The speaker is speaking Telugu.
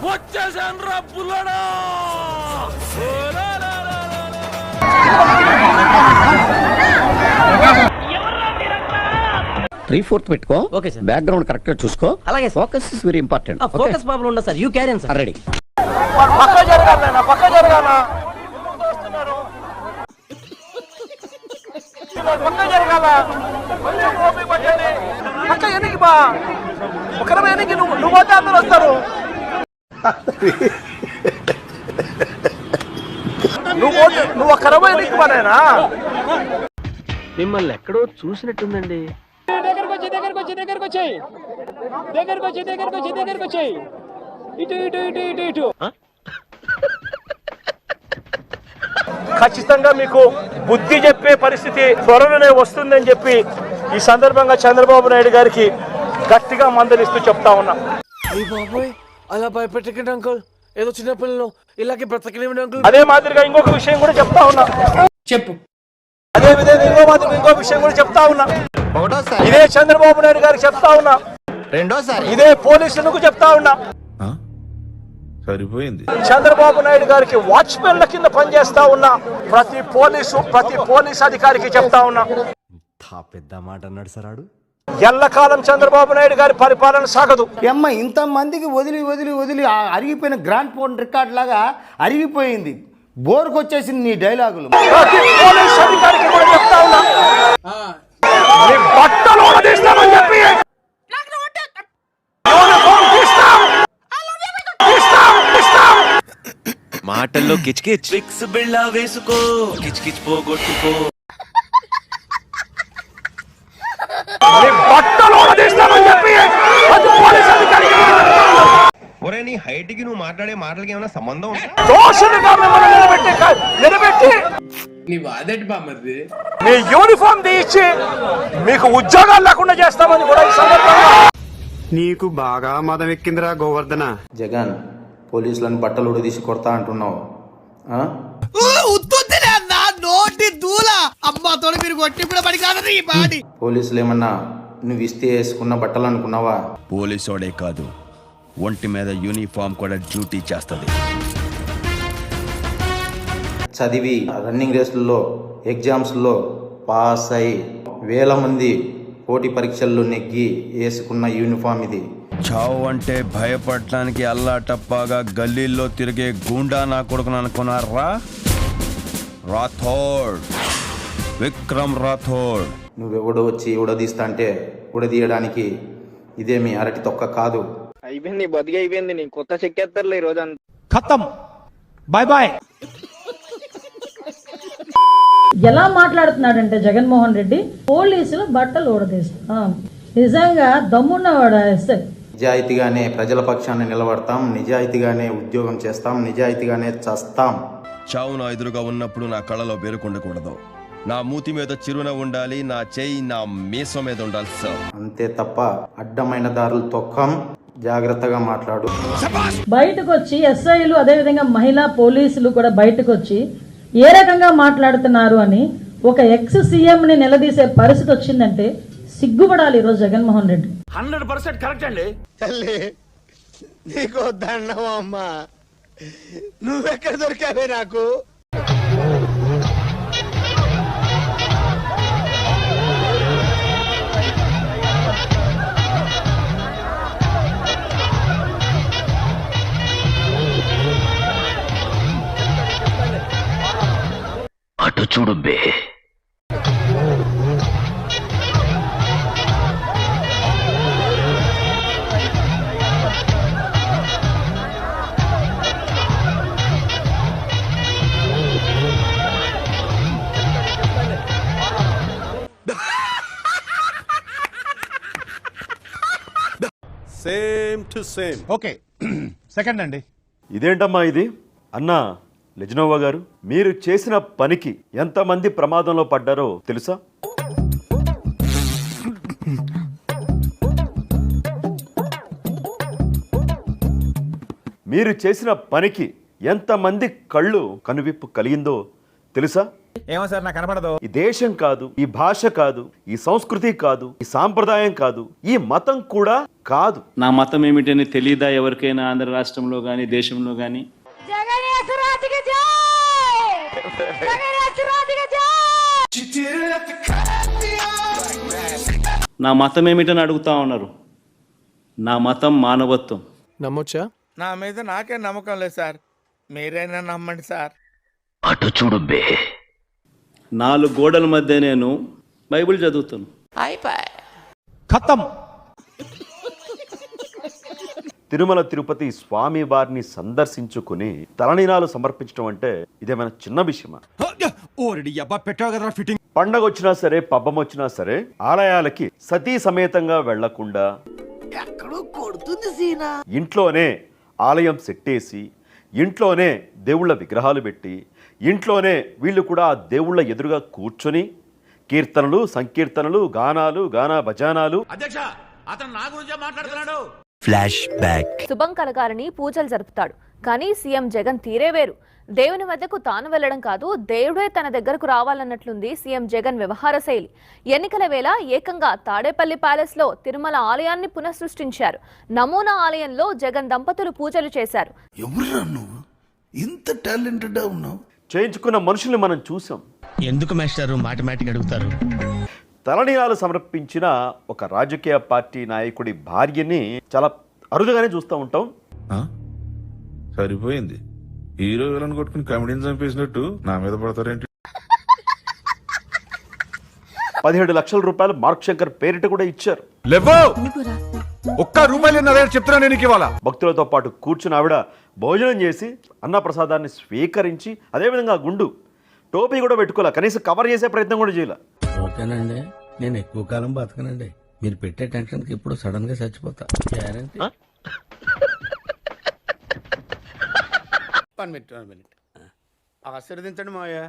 వచ్చేసాన్రా పుల్లడా. 3/4 పెట్టుకో. Okay sir. బ్యాక్గ్రౌండ్ కరెక్ట్ గా చూసుకో. అలాగే. Focus is very important. Focus problem ఉండదు sir. You carry on sir. Ready. పక్క జరగాలన్నా, పక్క జరగాలా, పక్క జరగాల. పక్క ఎన్నికి బా, ఒకరమే ఎన్నికి. నువ్వు పోతే అందరూ వస్తారు. నువ్వు ఒక్కరమే ఎన్నికి బానేనా. మిమ్మల్ని ఎక్కడో చూసినట్టుందండి. ఖచ్చితంగా మీకు బుద్ధి చెప్పే పరిస్థితి త్వరలోనే వస్తుందని చెప్పి ఈ సందర్భంగా చంద్రబాబు నాయుడు గారికి గట్టిగా మందలిస్తూ చెప్తా ఉన్నా. అలా భయపెట్టకండి అంకుల్, ఏదో చిన్న పిల్లలు ఇలాగే బ్రతకలేమండి అంకుల్. అదే మాదిరిగా ఇంకొక విషయం కూడా చెప్తా ఉన్నా. చెప్పు. అదే విధంగా ఇంకో విషయం కూడా చెప్తా ఉన్నా. ఇదే చంద్రబాబు నాయుడు గారికి చెప్తా ఉన్నా. రెండోసారి ఇదే పోలీసులకు చెప్తా ఉన్నా. సరిపోయింది. చంద్రబాబు నాయుడు గారికి వాచ్మెన్ల కింద పనిచేస్తా ఉన్నా ప్రతి పోలీస్ అధికారికి చెప్తా ఉన్నా. పెద్ద మాట అన్నాడు సార్. ఎల్లకాలం చంద్రబాబు నాయుడు గారి పరిపాలన సాగదు. అమ్మ ఇంతమందికి వదిలి వదిలి వదిలి అరిగిపోయిన గ్రాండ్ ఫోన్ రికార్డ్ లాగా అరిగిపోయింది. బోర్కు వచ్చేసింది నీ డైలాగులు. ప్రతి పోలీస్ అధికారికి కూడా చెప్తా ఉన్నా. బట్టలు ఉడదీస్తామని చెప్పి మాటల్లో కిచ్కిచ్ ఫిక్స్ బిళ్ళ వేసుకో, కిచ్కిచ్ పోగొట్టుకో. బట్టలు ఉడదీస్తామని చెప్పి ప్రతి పోలీస్ అధికారికి ఒరే నీ హైట్ కి నువ్వు మాట్లాడే మాటలకి ఏమైనా సంబంధం ఉందా? దోషులుగా మిమ్మల్ని నిలబెట్టి మీ యూనిఫామ్ తీయించి మీకు ఉద్యోగాలు లేకుండా చేస్తామని కూడా ఈ సందర్భంగా. నీకు బాగా మదం ఎక్కిందిరా గోవర్ధన. జగన్, పోలీసులను బట్టలు ఉడదీసి కొడతా అంటున్నావు. పోలీసులు ఏమన్నా నువ్వు ఇస్తే వేసుకున్న బట్టలు అనుకున్నావా? పోలీసోడే కాదు, ఒంటి మీద యూనిఫామ్ కూడా డ్యూటీ చేస్తుంది. చదివి రన్నింగ్ రేసుల్లో ఎగ్జామ్స్లో పాస్ అయి వేల మంది పోటీ పరీక్షల్లో నెగ్గి వేసుకున్న యూనిఫామ్ ఇది. చావు అంటే భయపడటానికి అల్లాటప్పాగా గల్లీల్లో తిరిగే గూండా నా కొడుకును అనుకున్నారా? రాథోడ్, విక్రమ్ రాథోడ్. నువ్వెవడో వచ్చి ఉడదీస్తా అంటే ఉడదీయడానికి ఇదేమి అరటి తొక్క కాదు. అయిపోయింది, బతికి అయిపోయింది. నీ కొత్త చెక్కేస్తారులే ఈ రోజు అంతా. ఖతం, బాయ్ బాయ్. ఎలా మాట్లాడుతున్నాడంటే జగన్మోహన్ రెడ్డి పోలీసులు బట్టలు ఊడదీస్తా. నిజంగా దమ్మున్నవాడు ఎస్ఐ. నిజాయితీగానే ప్రజల పక్షాన్ని నిలబడతాం, నిజాయితీగానే ఉద్యోగం చేస్తాం, నిజాయితీగానే చస్తాం. చావు నా ఎదురుగా ఉన్నప్పుడు నా కళ్ళలో బెరుకుండకూడదు, నా మూతి మీద చిరున ఉండాలి, నా చేయి నా మీసం మీద ఉండాలి సార్. అంతే తప్ప అడ్డమైన దారులు తొక్కం. జాగ్రత్తగా మాట్లాడు. బయటకు వచ్చి ఎస్ఐలు అదేవిధంగా మహిళా పోలీసులు కూడా బయటకు వచ్చి ఏ రకంగా మాట్లాడుతున్నారు అని ఒక ఎక్స్ సీఎంని నిలదీసే పరిస్థితి వచ్చిందంటే సిగ్గుపడాలి ఈరోజు జగన్మోహన్ రెడ్డి. 100% కరెక్ట్ అండి. తల్లి నీకు దండం అమ్మా, నువ్వెక్కడ దొరికావే నాకు. అటు చూడు బే. Same to same. Okay, second అండి. ఇదేంటమ్మా ఇది? అన్నా లెజినోవా గారు, మీరు చేసిన పనికి ఎంతమంది ప్రమాదంలో పడ్డారో తెలుసా? మీరు చేసిన పనికి ఎంతమంది కళ్ళు కనువిప్పు కలిగిందో తెలుసా? ఏమో సార్ నాకు కనపడదు. ఈ దేశం కాదు, ఈ భాష కాదు, ఈ సంస్కృతి కాదు, ఈ సాంప్రదాయం కాదు, ఈ మతం కూడా కాదు. నా మతం ఏమిటని తెలీదా ఎవరికైనా ఆంధ్ర రాష్ట్రంలో గానీ దేశంలో గానీ? నా మతం ఏమిటని అడుగుతా ఉన్నారు. నా మతం మానవత్వం. నమ్మొచ్చా? నా మీద నాకే నమ్మకం లేదు సార్, మీరైనా నమ్మండి సార్. అటు చూడు బే. 4 గోడల మధ్య నేను బైబిల్ చదువుతాను. ఖతం. తిరుమల తిరుపతి స్వామి వారిని సందర్శించుకుని తలనీలాలు సమర్పించడం అంటే ఇదేమైనా చిన్న విషయమా? పండగ వచ్చినా సరే, పబ్బం వచ్చినా సరే ఆలయాలకి సతీ సమేతంగా వెళ్లకుండా ఇంట్లోనే ఆలయం సెట్టేసి, ఇంట్లోనే దేవుళ్ళ విగ్రహాలు పెట్టి, ఇంట్లోనే వీళ్ళు కూడా ఆ దేవుళ్ళ ఎదురుగా కూర్చొని కీర్తనలు, సంకీర్తనలు, గానాలు, గానా భజానాలు. Flash back. శుభం కలగాలని పూజలు జరుపుతాడు, కానీ సీఎం జగన్ తీరే వేరు. దేవుని వద్దకు తాను వెళ్లడం కాదు, దేవుడే తన దగ్గరకు రావాలన్నట్లుంది సీఎం జగన్ వ్యవహార శైలి. ఎన్నికల వేళ ఏకంగా తాడేపల్లి ప్యాలెస్ లో తిరుమల ఆలయాన్ని పునఃసృష్టించారు. నమూనా ఆలయంలో జగన్ దంపతులు పూజలు చేశారు. ఇంత టాలెంటెడ్ ఉన్నావు. చేయించుకున్న మనుషుల్ని మనం చూసాం. ఎందుకు మాస్టారు మాటిమాటికి అడుగుతారు? తలనీలాలు సమర్పించిన ఒక రాజకీయ పార్టీ నాయకుడి భార్యని చాలా అరుదుగానే చూస్తూ ఉంటాం. సరిపోయింది, హీరో విలన్ కొట్టుకుని కమెడీని చంపేసినట్టు నా మీద పడతారేంటి? 17 లక్షల రూపాయలు మార్క్ శంకర్ పేరిట కూడా ఇచ్చారు. ఒక్క రూపాయలు చెప్తున్నా నేను ఇవాళ. భక్తులతో పాటు కూర్చుని ఆవిడ భోజనం చేసి అన్నప్రసాదాన్ని స్వీకరించి, అదేవిధంగా గుండు టోపీ కూడా పెట్టుకోలే, కనీసం కవర్ చేసే ప్రయత్నం కూడా చేయాల. ఓకేనండి, నేను ఎక్కువ కాలం బతకనండి. మీరు పెట్టే టెన్షన్కి ఇప్పుడు సడన్ గా చచ్చిపోతా. గ్యారంటీ. 1 మినిట్ ఆశీర్వదించండి మావయ్య.